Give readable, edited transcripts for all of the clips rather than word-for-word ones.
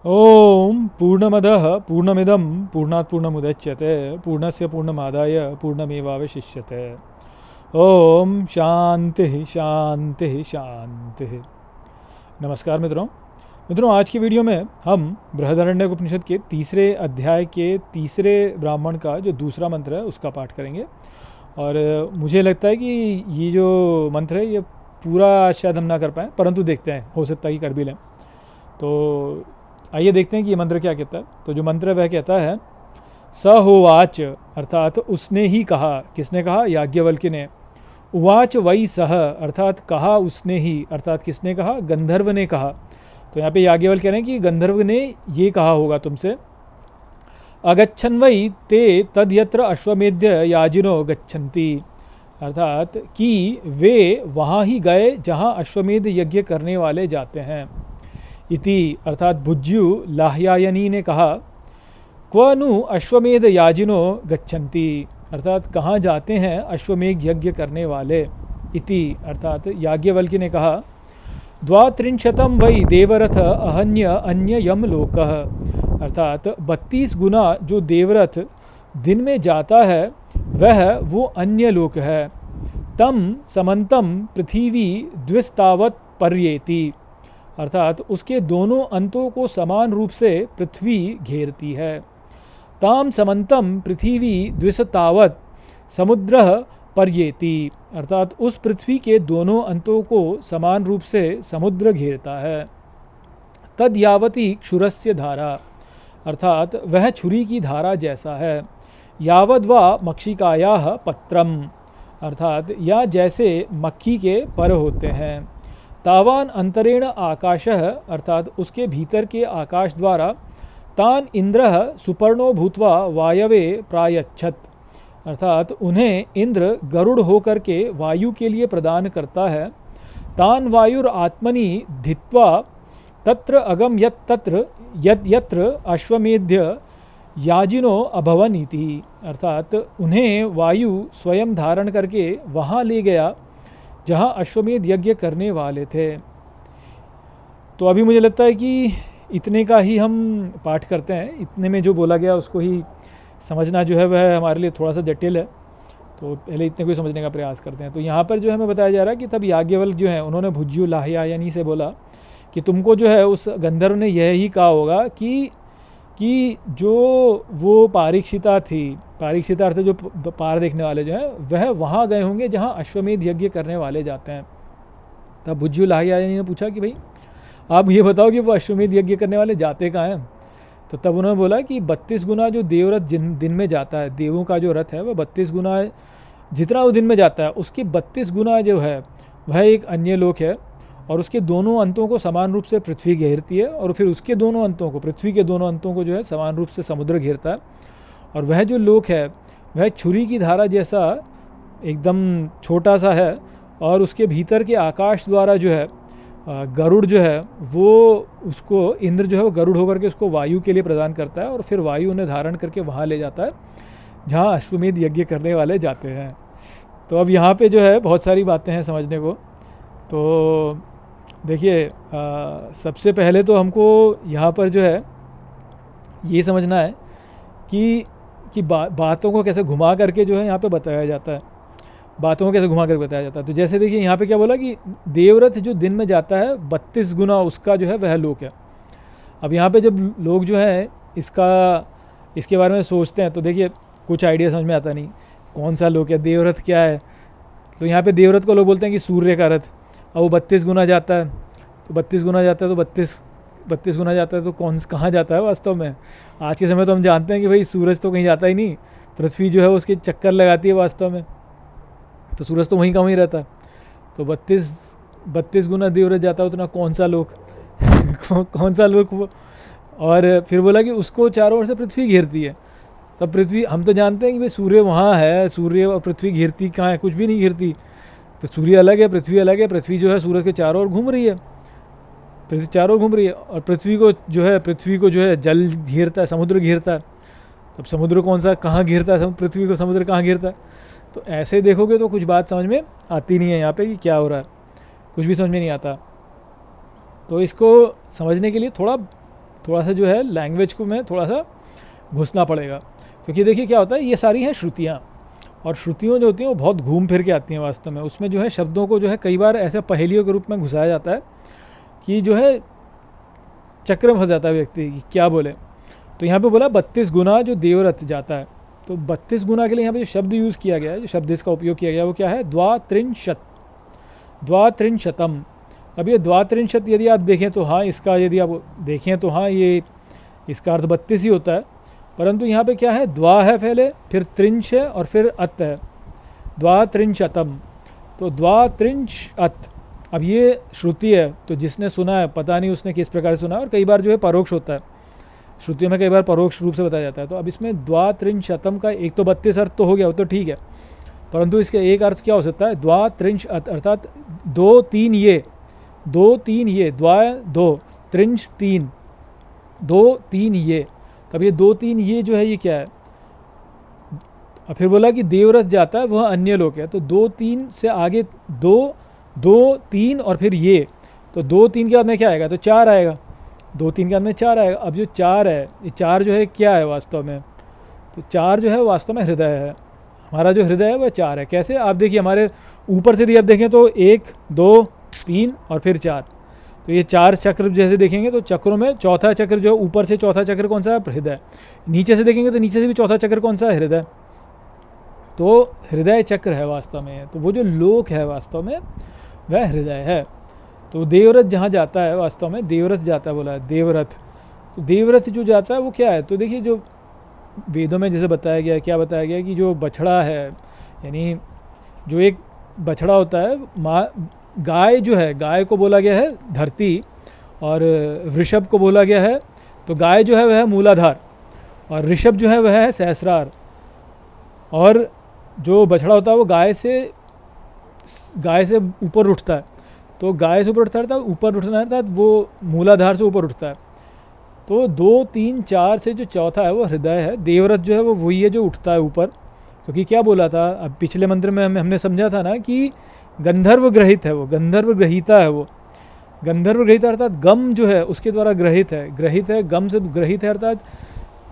ओम पूर्णमदः पूर्णमिदं पूर्णात् पूर्णमुदच्यते पूर्णस्य पूर्णमादाय पूर्णमेवावशिष्यते। ओम शांति शांति शांति। नमस्कार मित्रों, आज की वीडियो में हम बृहदारण्यक उपनिषद के तीसरे अध्याय के तीसरे ब्राह्मण का जो दूसरा मंत्र है उसका पाठ करेंगे। और मुझे लगता है कि ये जो मंत्र है ये पूरा शायद हम ना कर पाएँ, परंतु देखते हैं, हो सकता है कि कर भी लें। तो आइए देखते हैं कि ये मंत्र क्या कहता है। तो जो मंत्र वह कहता है स होवाच, अर्थात उसने ही कहा। किसने कहा? याज्ञवल्क्य ने। उवाच वै सह, अर्थात कहा उसने ही, अर्थात किसने कहा? गंधर्व ने कहा। तो यहाँ पे याज्ञवल्क्य कह रहे हैं कि गंधर्व ने ये कहा होगा तुमसे। अगच्छन् वै ते तद्यत्र अश्वमेध्य याजिनो गच्छन्ति, अर्थात कि वे वहाँ ही गए जहाँ अश्वमेध यज्ञ करने वाले जाते हैं। इति, अर्थात भुज्यु लाह्यायनी ने कहा क्व नु अश्वमेध याजिनो गच्छन्ति, अर्थात कहाँ जाते हैं अश्वमेध यज्ञ करने वाले। इति, अर्थात याज्ञवल्क्य ने कहा द्वात्रिंशतं वै देवरथ अहन्य अन्य यम लोकः, अर्थात 32 गुना जो देवरथ दिन में जाता है वह वो अन्य लोक है। तम समंतम पृथ्वी द्विस्तावत पर्येति, अर्थात उसके दोनों अंतों को समान रूप से पृथ्वी घेरती है। ताम समंतम पृथ्वी द्विसतावत समुद्र पर्येति, अर्थात उस पृथ्वी के दोनों अंतों को समान रूप से समुद्र घेरता है। तद यावती क्षुरस्य धारा, अर्थात वह छुरी की धारा जैसा है। यावद्वा मक्षिकायाः पत्रम, अर्थात या जैसे मक्खी के पर होते हैं। तावान अंतरेण आकाशः, अर्थात उसके भीतर के आकाश द्वारा। तान इंद्रः सुपर्णो भूत्वा वायवे प्रायच्छत, अर्थात उन्हें इंद्र गरुड़ होकर के वायु के लिए प्रदान करता है। तान वायुर आत्मनि धित्वा तत्र अगम यत् तत्र यत् यत्र अश्वमेध्य याजिनो अभवन इति, अर्थात उन्हें वायु स्वयं धारण करके वहाँ ले गया जहाँ अश्वमेध यज्ञ करने वाले थे। तो अभी मुझे लगता है कि इतने का ही हम पाठ करते हैं। इतने में जो बोला गया उसको ही समझना जो है वह हमारे लिए थोड़ा सा जटिल है, तो पहले इतने को ही समझने का प्रयास करते हैं। तो यहाँ पर जो है हमें बताया जा रहा है कि तब याज्ञवल्क्य जो है उन्होंने भुज्यु लाह्यायनी से बोला कि तुमको जो है उस गंधर्व ने यह ही कहा होगा कि जो वो पारीक्षिता थी, पारीक्षिता अर्थ जो पार देखने वाले जो हैं वह वहाँ गए होंगे जहाँ अश्वमेध यज्ञ करने वाले जाते हैं। तब भुज्यु लाह्यायनी ने पूछा कि भाई आप ये बताओ कि वो अश्वमेध यज्ञ करने वाले जाते कहाँ हैं। तो तब उन्होंने बोला कि 32 गुना जो देवरथ दिन में जाता है, देवों का जो रथ है वह 32 गुना जितना वो दिन में जाता है उसकी 32 गुना जो है वह एक अन्य लोक है। और उसके दोनों अंतों को समान रूप से पृथ्वी घेरती है, और फिर उसके दोनों अंतों को, पृथ्वी के दोनों अंतों को जो है समान रूप से समुद्र घेरता है। और वह जो लोक है वह छुरी की धारा जैसा एकदम छोटा सा है, और उसके भीतर के आकाश द्वारा जो है गरुड़ जो है वो उसको, इंद्र जो है वो गरुड़ होकर के उसको वायु के लिए प्रदान करता है, और फिर वायु उन्हें धारण करके वहाँ ले जाता है जहाँ अश्वमेध यज्ञ करने वाले जाते हैं। तो अब यहाँ पे जो है बहुत सारी बातें हैं समझने को। तो देखिए, सबसे पहले तो हमको यहाँ पर जो है ये समझना है कि बातों को कैसे घुमा करके जो है यहाँ पे बताया जाता है, बातों को कैसे घुमा करके बताया जाता है। तो जैसे देखिए यहाँ पे क्या बोला कि देवरथ जो दिन में जाता है 32 गुना उसका जो है वह लोक है। अब यहाँ पे जब लोग जो है इसके बारे में सोचते हैं तो देखिए कुछ आइडिया समझ में आता नहीं कौन सा लोक है, देवरथ क्या है। तो यहाँ पे देवरथ को लोग बोलते हैं कि सूर्य का रथ। अब वो 32 गुना जाता है, तो 32 गुना जाता है तो 32 गुना जाता है तो कहाँ जाता है वास्तव में। आज के समय तो हम जानते हैं कि भाई सूरज तो कहीं जाता ही नहीं, पृथ्वी जो है उसके चक्कर लगाती है वास्तव में, तो सूरज तो वहीं का वहीं रहता है। तो 32 गुना देवरथ जाता है, उतना कौन सा लोक कौन सा लोक वो। और फिर बोला कि उसको चारों ओर से पृथ्वी घेरती है। तब पृथ्वी, हम तो जानते हैं कि भाई सूर्य वहाँ है, सूर्य और पृथ्वी घेरती कहाँ है? कुछ भी नहीं घेरती। तो सूर्य अलग है, पृथ्वी अलग है। पृथ्वी जो है सूरज के चारों ओर घूम रही है, पृथ्वी चारों ओर घूम रही है। और पृथ्वी को जो है जल घेरता है, समुद्र घेरता है। तब समुद्र कौन सा कहाँ घेरता है? पृथ्वी को समुद्र कहाँ घेरता है? तो ऐसे देखोगे तो कुछ बात समझ में आती नहीं है यहाँ पे कि क्या हो रहा है, कुछ भी समझ में नहीं आता। तो इसको समझने के लिए थोड़ा सा जो है लैंग्वेज को में थोड़ा सा घुसना पड़ेगा, क्योंकि देखिए क्या होता है, ये सारी हैं श्रुतियाँ, और श्रुतियों जो होती हैं वो बहुत घूम फिर के आती हैं वास्तव में। उसमें जो है शब्दों को जो है कई बार ऐसे पहेलियों के रूप में घुसाया जाता है कि जो है चक्र में फंस जाता है व्यक्ति कि क्या बोले। तो यहाँ पे बोला 32 गुना जो देवरथ जाता है, तो 32 गुना के लिए यहाँ पे जो शब्द यूज़ किया गया है, जो शब्द इसका उपयोग किया गया है वो क्या है, द्वात्रिंशत, द्वात्रिंशतम। अब ये द्वात्रिंशत यदि आप देखें तो हाँ, इसका यदि आप देखें तो हाँ, ये इसका अर्थ 32 ही होता है, परंतु यहाँ पे क्या है, द्वा है पहले, फिर त्रिंश है और फिर अत है, द्वात्रिंशतम, तो द्वात्रिंश अत। अब ये श्रुति है, तो जिसने सुना है पता नहीं उसने किस प्रकार से सुना है, और कई बार जो है परोक्ष होता है, श्रुतियों में कई बार परोक्ष रूप से बताया जाता है। तो अब इसमें द्वात्रिंशतम का एक तो 32 अर्थ तो हो गया, वो तो ठीक है, परंतु इसका एक अर्थ क्या हो सकता है, द्वात्रिंश अर्थात 2 3 ये, 2 3 ये, द्वा 2 त्रिंश 3, 2 3 ये। तब ये 2 3 ये जो है ये क्या है, और फिर बोला कि देवरथ जाता है वह अन्य लोक है, तो 2 3 से आगे 2 2 3 और फिर ये, तो 2 3 के बाद में क्या आएगा, तो 4 आएगा, 2 3 के बाद में 4 आएगा। अब जो 4 है, ये 4 जो है क्या है वास्तव में, तो 4 जो है वास्तव में हृदय है, हमारा जो हृदय है वह 4 है। कैसे, आप देखिए हमारे ऊपर से यदि आप देखें तो 1 2 3 और फिर 4, तो ये 4 चक्र जैसे देखेंगे तो चक्रों में चौथा चक्र जो है, ऊपर से चौथा चक्र कौन सा है, हृदय। नीचे से देखेंगे तो नीचे से भी चौथा चक्र कौन सा है, हृदय। तो हृदय चक्र है वास्तव में, तो वो जो लोक है वास्तव में वह हृदय है। तो देवरथ जहाँ जाता है वास्तव में, देवरथ जाता है बोला है, देवरथ, तो देवरथ जो जाता है वो क्या है, तो देखिए जो वेदों में जैसे बताया गया है, क्या बताया गया है कि जो बछड़ा है, यानी जो एक बछड़ा होता है, माँ गाय जो है, गाय को बोला गया है धरती, और वृषभ को बोला गया है, तो गाय जो है वह है मूलाधार, और ऋषभ जो है वह है सहस्रार, और जो बछड़ा होता है वो गाय से ऊपर उठता है, तो गाय से ऊपर उठता है, ऊपर उठना है तो वो मूलाधार से ऊपर उठता है। तो 2 3 4 से जो चौथा है वो हृदय है। देवरथ जो है वो वही है जो उठता है ऊपर, क्योंकि क्या बोला था, अब पिछले मंत्र में हमने समझा था ना कि गंधर्व ग्रहित है वो, गंधर्व ग्रहीता है वो, गंधर्व ग्रहीता अर्थात गम जो है उसके द्वारा ग्रहित है, गम से ग्रहित है, अर्थात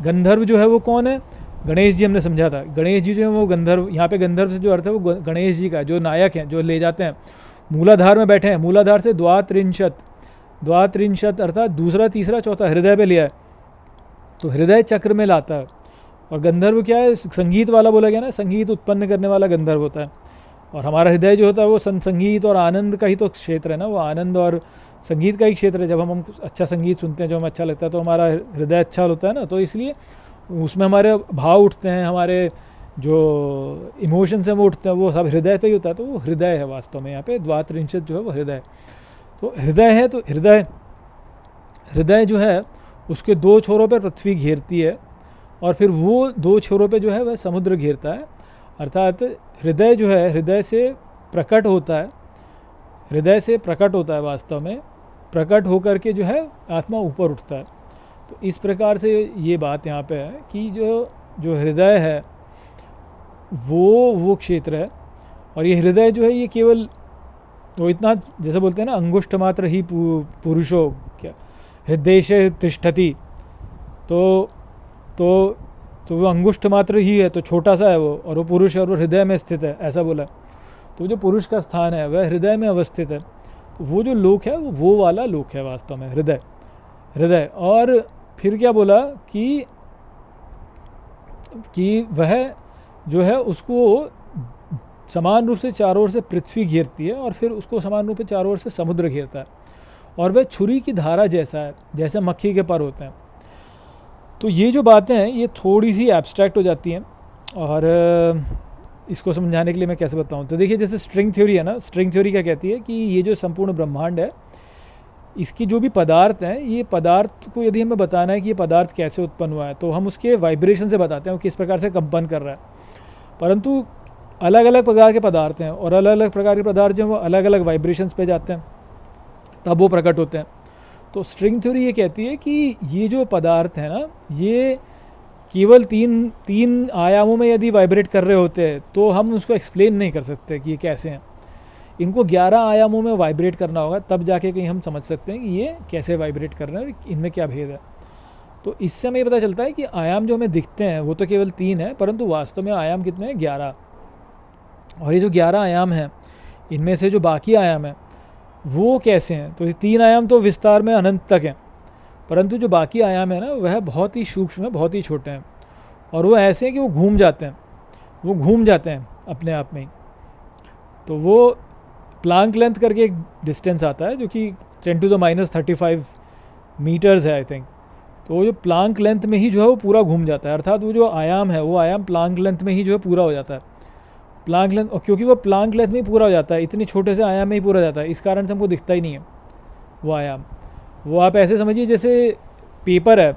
गंधर्व जो है वो कौन है, गणेश जी हमने समझा था। गणेश जी जो है वो गंधर्व, यहाँ पे गंधर्व से जो अर्थ है वो गणेश जी का, जो नायक हैं, जो ले जाते हैं, मूलाधार में बैठे हैं, मूलाधार से द्वात्रिंशत, द्वात्रिंशत अर्थात दूसरा तीसरा चौथा हृदय पे लिया है, तो हृदय चक्र में लाता है। और गंधर्व क्या है, संगीत वाला बोला गया ना, संगीत उत्पन्न करने वाला गंधर्व होता है, और हमारा हृदय जो होता है वो संगीत और आनंद का ही तो क्षेत्र है ना, वो आनंद और संगीत का ही क्षेत्र है। जब हम अच्छा संगीत सुनते हैं, जो हमें अच्छा लगता है, तो हमारा हृदय अच्छा होता है ना, तो इसलिए उसमें हमारे भाव उठते हैं, हमारे जो इमोशंस हैं वो उठते हैं, वो सब हृदय पे ही होता है, तो वो हृदय है वास्तव में। यहाँ पे द्वात्रिंशत जो है वो हृदय, तो हृदय है, तो हृदय जो है उसके 2 छोरों पर पृथ्वी घेरती है, और फिर वो 2 छोरों पे जो है वह समुद्र घेरता है, अर्थात हृदय जो है हृदय से प्रकट होता है, हृदय से प्रकट होता है वास्तव में, प्रकट होकर के जो है आत्मा ऊपर उठता है। तो इस प्रकार से ये बात यहाँ पे है कि जो हृदय है वो क्षेत्र है, और ये हृदय जो है ये केवल वो इतना, जैसे बोलते हैं ना, अंगुष्ठ मात्र ही पुरुषो क्या हृदय से तिष्ठति, तो वो अंगुष्ठ मात्र ही है, तो छोटा सा है वो, और वो पुरुष है और वो हृदय में स्थित है, ऐसा बोला। तो जो पुरुष का स्थान है वह हृदय में अवस्थित है, तो वो जो लोक है वो वाला लोक है वास्तव में, हृदय। और फिर क्या बोला कि वह जो है उसको समान रूप से चारों ओर से पृथ्वी घेरती है, और फिर उसको समान रूप से चारों ओर से समुद्र घेरता है, और वह छुरी की धारा जैसा है, जैसे मक्खी के पर होते हैं। तो ये जो बातें हैं ये थोड़ी सी एब्स्ट्रैक्ट हो जाती हैं, और इसको समझाने के लिए मैं कैसे बताऊं, तो देखिए जैसे स्ट्रिंग थ्योरी है ना, स्ट्रिंग थ्योरी क्या कहती है कि ये जो संपूर्ण ब्रह्मांड है, इसकी जो भी पदार्थ हैं, ये पदार्थ को यदि हमें बताना है कि ये पदार्थ कैसे उत्पन्न हुआ है, तो हम उसके वाइब्रेशन से बताते हैं वो किस प्रकार से कंपन कर रहा है। परंतु अलग अलग प्रकार के पदार्थ हैं, और अलग अलग प्रकार के पदार्थ जो हैं वो अलग अलग वाइब्रेशंस पे जाते हैं, तब वो प्रकट होते हैं। तो स्ट्रिंग थ्योरी ये कहती है कि ये जो पदार्थ है ना, ये केवल तीन आयामों में यदि वाइब्रेट कर रहे होते हैं तो हम उसको एक्सप्लेन नहीं कर सकते कि ये कैसे हैं। इनको 11 आयामों में वाइब्रेट करना होगा, तब जाके कहीं हम समझ सकते हैं कि ये कैसे वाइब्रेट कर रहे हैं और इनमें क्या भेद है। तो इससे हमें ये पता चलता है कि आयाम जो हमें दिखते हैं वो तो केवल 3 है, परंतु वास्तव में आयाम कितने हैं? 11। और ये जो 11 आयाम हैं, इनमें से जो बाकी आयाम हैं वो कैसे हैं? तो ये 3 आयाम तो विस्तार में अनंत तक हैं, परंतु जो बाकी आयाम है ना वह बहुत ही सूक्ष्म है, बहुत ही छोटे हैं, और वो ऐसे हैं कि वो घूम जाते हैं, वो घूम जाते हैं अपने आप में ही। तो वो प्लांक लेंथ करके एक डिस्टेंस आता है जो कि 10⁻³ मीटर्स है आई थिंक। तो वो जो प्लांक लेंथ में ही जो है वो पूरा घूम जाता है, अर्थात वो जो आयाम है वो आयाम प्लांक लेंथ में ही जो है पूरा हो जाता है। प्लांक लेंथ, और क्योंकि वो प्लांक लेंथ में ही पूरा हो जाता है, इतनी छोटे से आयाम में ही पूरा हो जाता है, इस कारण से हमको दिखता ही नहीं है वो आयाम। वो आप ऐसे समझिए जैसे पेपर है,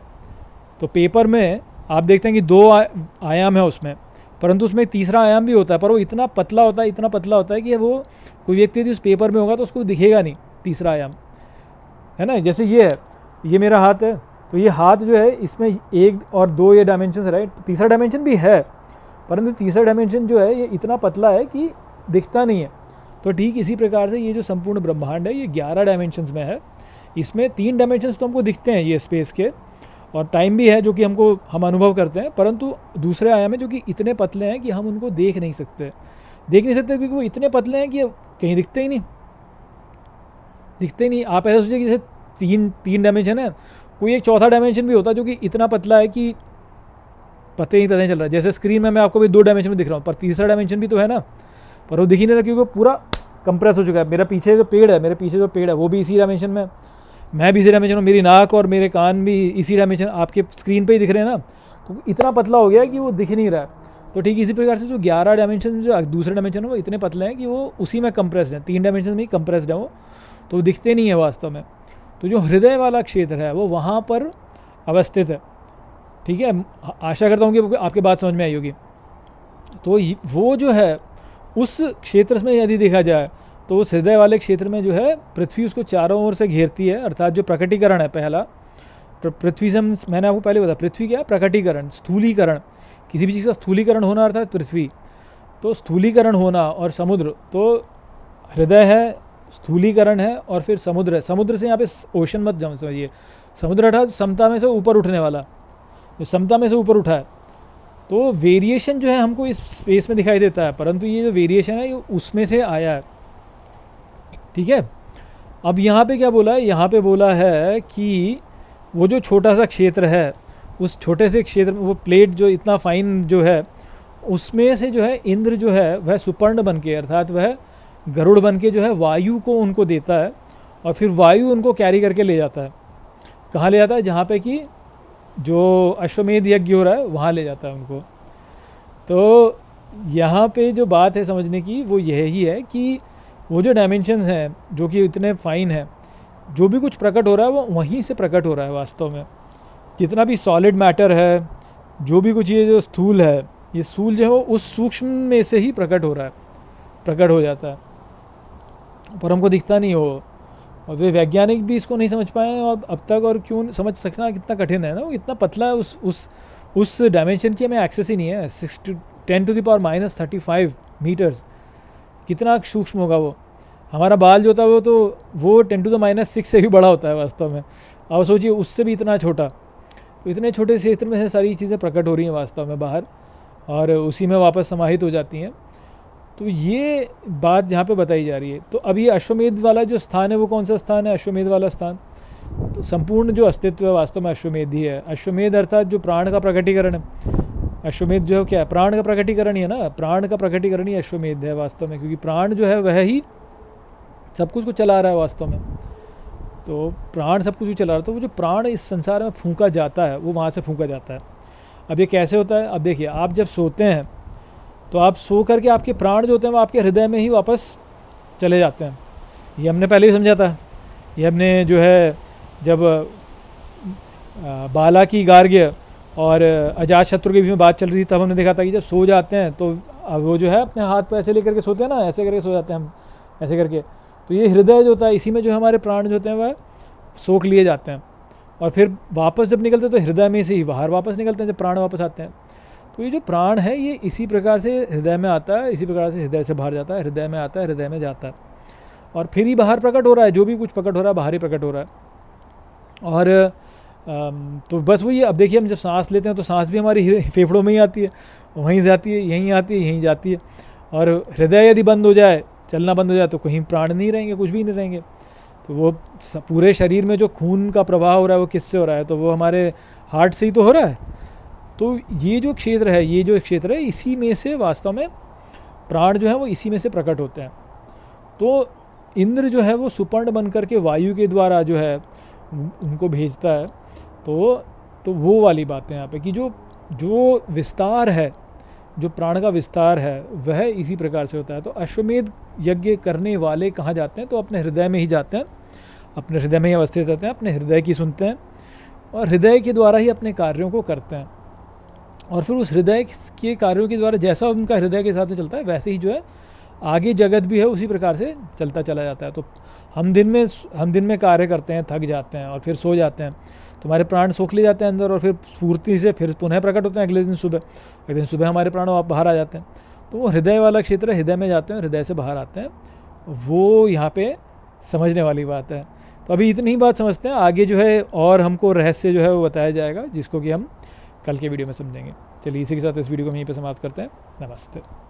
तो पेपर में आप देखते हैं कि 2 आयाम है उसमें, परंतु उसमें एक तीसरा आयाम भी होता है, पर वो इतना पतला होता है, इतना पतला होता है कि वो कोई व्यक्ति यदि उस पेपर में होगा तो उसको दिखेगा नहीं तीसरा आयाम, है ना। जैसे ये है, ये मेरा हाथ है, तो ये हाथ जो है इसमें 1 और 2 ये डायमेंशन है, राइट। तीसरा डायमेंशन भी है, परंतु तीसरा डायमेंशन जो है ये इतना पतला है कि दिखता नहीं है। तो ठीक इसी प्रकार से ये जो संपूर्ण ब्रह्मांड है ये 11 डायमेंशंस में है। इसमें 3 डायमेंशंस तो हमको दिखते हैं ये स्पेस के, और टाइम भी है जो कि हम अनुभव करते हैं, परंतु दूसरे आयाम में जो कि इतने पतले हैं कि हम उनको देख नहीं सकते क्योंकि वो इतने पतले हैं कि कहीं दिखते ही नहीं। आप ऐसा सोचिए कि जैसे 3 डायमेंशन है, कोई एक चौथा डायमेंशन भी होता है जो कि इतना पतला है कि पता ही चल रहा है। जैसे स्क्रीन में मैं आपको भी 2 डायमेंशन में दिख रहा हूँ, पर तीसरा डायमेंशन भी तो है ना, पर वो दिख ही नहीं रहा क्योंकि वो पूरा कंप्रेस हो चुका है। मेरे पीछे जो पेड़ है वो भी इसी डायमेंशन में, मैं भी इसी डायमेंशन में, मेरी नाक और मेरे कान भी इसी डायमेंशन, आपके स्क्रीन पे ही दिख रहे हैं ना। तो इतना पतला हो गया है कि वो दिख ही नहीं रहा है। तो ठीक इसी प्रकार से जो 11 डायमेंशन जो दूसरे डायमेंशन है वो इतने पतले हैं कि वो उसी में कंप्रेस्ड हैं, 3 डायमेंशन में ही कंप्रेस्ड है वो, तो दिखते नहीं है वास्तव में। तो जो हृदय वाला क्षेत्र है वो वहाँ पर अवस्थित है, ठीक है। आशा करता हूँ कि आपके बात समझ में आई होगी। तो वो जो है उस क्षेत्र में यदि देखा जाए तो उस हृदय वाले क्षेत्र में जो है पृथ्वी उसको चारों ओर से घेरती है, अर्थात जो प्रकटीकरण है पहला, पृथ्वी से मैंने आपको पहले बताया पृथ्वी क्या है? प्रकटीकरण, स्थूलीकरण, किसी भी चीज़ का स्थूलीकरण होना अर्थात पृथ्वी। तो स्थूलीकरण होना और समुद्र, तो हृदय है, स्थूलीकरण है और फिर समुद्र है। समुद्र से यहाँ पे ओशन मत समझिए, समुद्र अर्थात समता में से ऊपर उठने वाला, जो समता में से ऊपर उठा है। तो वेरिएशन जो है हमको इस स्पेस में दिखाई देता है, परंतु ये जो वेरिएशन है ये उसमें से आया है, ठीक है। अब यहाँ पे क्या बोला है? यहाँ पे बोला है कि वो जो छोटा सा क्षेत्र है, उस छोटे से क्षेत्र में वो प्लेट जो इतना फाइन जो है, उसमें से जो है इंद्र जो है वह सुपर्ण बन के, अर्थात वह गरुड़ बन के जो है वायु को उनको देता है, और फिर वायु उनको कैरी करके ले जाता है। कहाँ ले जाता है? जहाँ पे कि जो अश्वमेध यज्ञ हो रहा है वहाँ ले जाता है उनको। तो यहाँ पे जो बात है समझने की वो यही है कि वो जो डायमेंशंस हैं जो कि इतने फाइन हैं, जो भी कुछ प्रकट हो रहा है वो वहीं से प्रकट हो रहा है वास्तव में। जितना भी सॉलिड मैटर है, जो भी कुछ ये जो स्थूल है, ये स्थूल जो है वो उस सूक्ष्म में से ही प्रकट हो रहा है, प्रकट हो जाता है, पर हमको दिखता नहीं हो। और वे वैज्ञानिक भी इसको नहीं समझ पाए और अब तक, और क्यों समझ सकना कितना कठिन है ना, वो इतना पतला है, उस डायमेंशन की हमें एक्सेस ही नहीं है। 10⁻³ मीटर्स, कितना सूक्ष्म होगा वो। हमारा बाल जो होता है वो 10⁻6 से भी बड़ा होता है वास्तव में। अब सोचिए उससे भी इतना छोटा, तो इतने छोटे क्षेत्र में से सारी चीज़ें प्रकट हो रही हैं वास्तव में बाहर, और उसी में वापस समाहित हो जाती हैं। तो ये बात जहाँ पे बताई जा रही है। तो अब ये अश्वमेध वाला जो स्थान है वो कौन सा स्थान है? अश्वमेध वाला स्थान, तो संपूर्ण जो अस्तित्व है वास्तव में अश्वमेध ही है। अश्वमेध अर्थात जो प्राण का प्रकटीकरण है। अश्वमेध जो है क्या है? प्राण का प्रकटीकरण ही है ना, प्राण का प्रकटीकरण ही अश्वमेध है वास्तव में, क्योंकि प्राण जो है वह ही सब कुछ को चला रहा है वास्तव में। तो प्राण सब कुछ चला रहा है, तो वो जो प्राण इस संसार में फूंका जाता है वो वहाँ से फूंका जाता है। अब ये कैसे होता है? अब देखिए, आप जब सोते हैं तो आप सो करके आपके प्राण जो होते हैं वो आपके हृदय में ही वापस चले जाते हैं। ये हमने पहले ही समझा था। ये हमने जो है जब बाला की गार्ग्य और अजातशत्रु के बीच में बात चल रही थी तब हमने देखा था कि जब सो जाते हैं तो वो जो है अपने हाथ पे ऐसे लेकर के सोते हैं ना, ऐसे करके सो जाते हैं हम, ऐसे करके। तो ये हृदय जो होता है इसी में जो हमारे प्राण जो होते हैं वह सोख लिए जाते हैं, और फिर वापस जब निकलते हैं तो हृदय में से ही बाहर वापस निकलते हैं जब प्राण वापस आते हैं। तो ये जो प्राण है ये इसी प्रकार से हृदय में आता है, इसी प्रकार से हृदय से बाहर जाता है, हृदय में आता है, हृदय में जाता है, और फिर ही बाहर प्रकट हो रहा है। जो भी कुछ प्रकट हो रहा है बाहर ही प्रकट हो रहा है। और तो बस वही है। अब देखिए हम जब सांस लेते हैं तो सांस भी हमारी फेफड़ों में ही आती है, वहीं जाती है, यहीं आती है, यहीं जाती है। और हृदय यदि बंद हो जाए, चलना बंद हो जाए, तो कहीं प्राण नहीं रहेंगे, कुछ भी नहीं रहेंगे। तो वो पूरे शरीर में जो खून का प्रवाह हो रहा है वो किससे हो रहा है? तो वो हमारे हार्ट से ही तो हो रहा है। तो ये जो क्षेत्र है, ये जो क्षेत्र है, इसी में से वास्तव में प्राण जो है वो इसी में से प्रकट होते हैं। तो इंद्र जो है वो सुपर्ण बन करके वायु के द्वारा जो है उनको भेजता है। तो वो वाली बात है यहाँ पे कि जो विस्तार है, जो प्राण का विस्तार है, वह इसी प्रकार से होता है। तो अश्वमेध यज्ञ करने वाले कहाँ जाते हैं? तो अपने हृदय में ही जाते हैं, अपने हृदय में ही अवस्थित रहते हैं, अपने हृदय की सुनते हैं और हृदय के द्वारा ही अपने कार्यों को करते हैं। और फिर उस हृदय के कार्यों के द्वारा जैसा उनका हृदय के हिसाब से चलता है, वैसे ही जो है आगे जगत भी है उसी प्रकार से चलता चला जाता है। तो हम दिन में कार्य करते हैं, थक जाते हैं और फिर सो जाते हैं, तो हमारे प्राण सोख ले जाते हैं अंदर और फिर स्फूर्ति से फिर पुनः प्रकट होते हैं अगले दिन सुबह। अगले दिन सुबह हमारे प्राण बाहर आ जाते हैं। तो वो हृदय वाला क्षेत्र है, हृदय में जाते हैं, हृदय से बाहर आते हैं। वो यहाँ पे समझने वाली बात है। तो अभी इतनी ही बात समझते हैं, आगे जो है और हमको रहस्य जो है वो बताया जाएगा, जिसको कि हम कल के वीडियो में समझेंगे। चलिए इसी के साथ इस वीडियो को हम यहीं पे समाप्त करते हैं। नमस्ते।